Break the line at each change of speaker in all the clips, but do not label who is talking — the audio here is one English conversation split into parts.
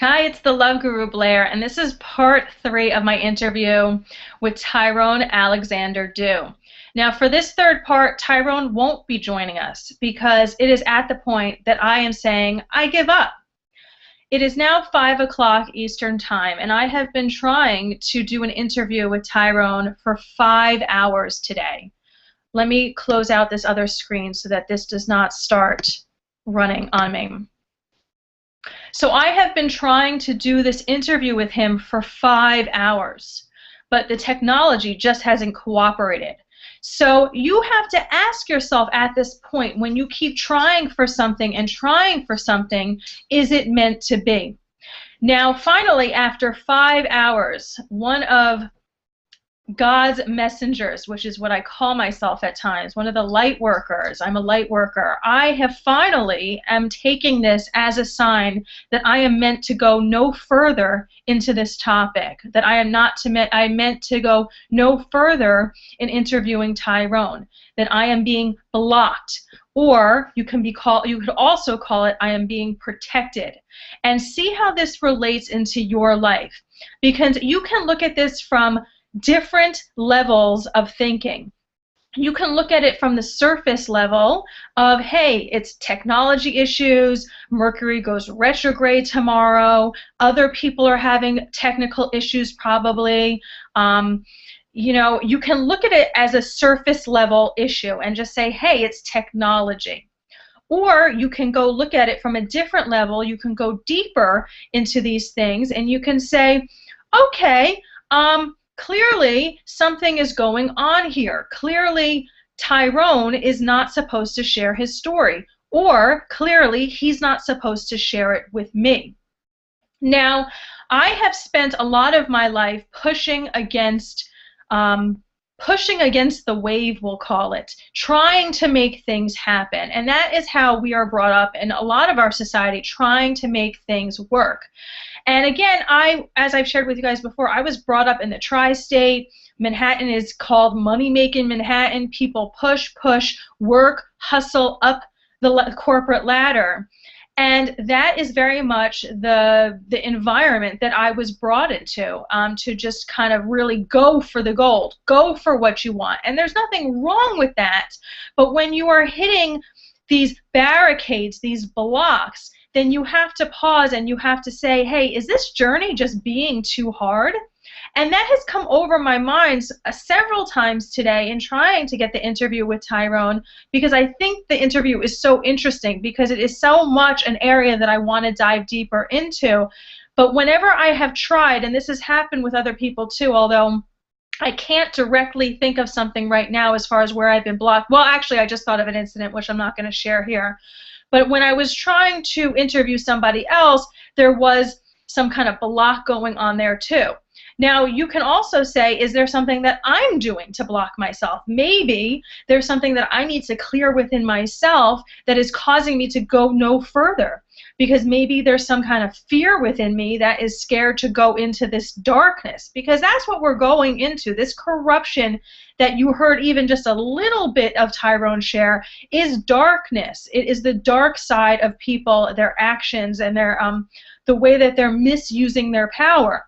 Hi, it's the Love Guru Blair, and this is part 3 of my interview with Tyrone Alexander Dew. Now, for this third part, Tyrone won't be joining us because it is at the point that I am saying, I give up. It is now 5 o'clock Eastern Time, and I have been trying to do an interview with Tyrone for 5 hours today. Let me close out this other screen so that this does not start running on me. So I have been trying to do this interview with him for 5 hours, but the technology just hasn't cooperated. So you have to ask yourself at this point, when you keep trying for something and trying for something, is it meant to be? Now, finally, after 5 hours, one of God's messengers, which is what I call myself at times, one of the light workers, I'm a light worker, I have finally am taking this as a sign that I am meant to go no further into this topic, that I am not to I meant to go no further in interviewing Tyrone, that I am being blocked, or you could also call it I am being protected. And see how this relates into your life, because you can look at this from different levels of thinking. You can look at it from the surface level of, hey, it's technology issues, Mercury goes retrograde tomorrow, other people are having technical issues probably. You know, you can look at it as a surface level issue and just say, hey, it's technology. Or you can go look at it from a different level. You can go deeper into these things and you can say, okay, clearly something is going on here. Clearly Tyrone is not supposed to share his story, or clearly he's not supposed to share it with me. Now, I have spent a lot of my life pushing against the wave, we'll call it, trying to make things happen. And that is how we are brought up in a lot of our society, trying to make things work. And again, as I've shared with you guys before, I was brought up in the tri-state. Manhattan is called money-making Manhattan. People push, work, hustle up the corporate ladder. And that is very much the environment that I was brought into, to just kind of really go for the gold, go for what you want. And there's nothing wrong with that. But when you are hitting these barricades, these blocks, then you have to pause and you have to say, hey, is this journey just being too hard? And that has come over my mind several times today in trying to get the interview with Tyrone, because I think the interview is so interesting, because it is so much an area that I want to dive deeper into. But whenever I have tried, and this has happened with other people too, although I can't directly think of something right now as far as where I've been blocked. Well, actually, I just thought of an incident, which I'm not going to share here. But when I was trying to interview somebody else, there was some kind of block going on there too. Now, you can also say, is there something that I'm doing to block myself? Maybe there's something that I need to clear within myself that is causing me to go no further. Because maybe there's some kind of fear within me that is scared to go into this darkness. Because that's what we're going into. This corruption that you heard even just a little bit of Tyrone share is darkness. It is the dark side of people, their actions, and their the way that they're misusing their power.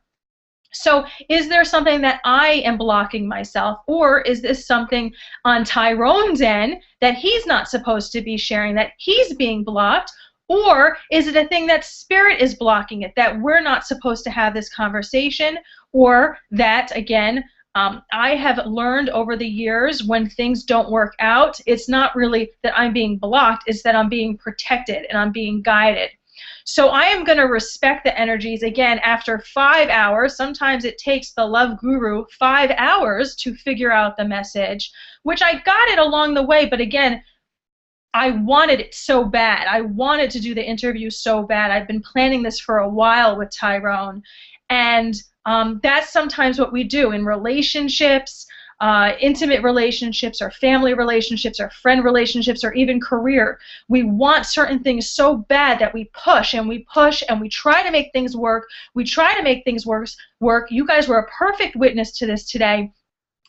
So is there something that I am blocking myself, or is this something on Tyrone's end that he's not supposed to be sharing, that he's being blocked? Or is it a thing that Spirit is blocking it, that we're not supposed to have this conversation? Or that, again, I have learned over the years, when things don't work out, it's not really that I'm being blocked, it's that I'm being protected and I'm being guided. So I am going to respect the energies. Again, after 5 hours, sometimes it takes the Love Guru 5 hours to figure out the message, which I got it along the way, but again, I wanted it so bad. I wanted to do the interview so bad. I've been planning this for a while with Tyrone. And that's sometimes what we do in relationships, intimate relationships, or family relationships, or friend relationships, or even career. We want certain things so bad that we push and we push and we try to make things work. We try to make things work. You guys were a perfect witness to this today.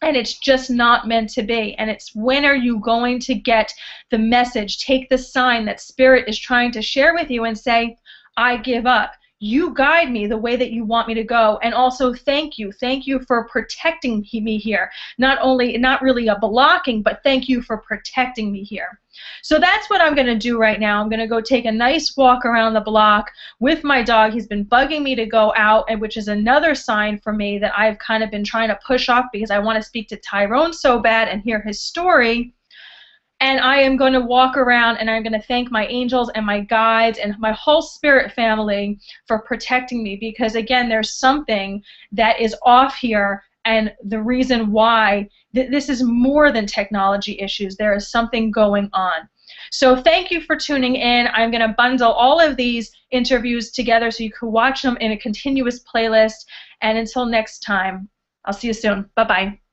And it's just not meant to be. And it's, when are you going to get the message, take the sign that Spirit is trying to share with you and say, I give up. you guide me the way that you want me to go, and also thank you for protecting me here. Not really a blocking, but thank you for protecting me here. So that's what I'm going to do right now. I'm going to go take a nice walk around the block with my dog. He's been bugging me to go out, and which is another sign for me that I've kind of been trying to push off because I want to speak to Tyrone so bad and hear his story. And I am going to walk around and I'm going to thank my angels and my guides and my whole spirit family for protecting me, because again, there's something that is off here, and the reason why this is more than technology issues. There is something going on. So thank you for tuning in. I'm going to bundle all of these interviews together so you can watch them in a continuous playlist. And until next time, I'll see you soon. Bye-bye.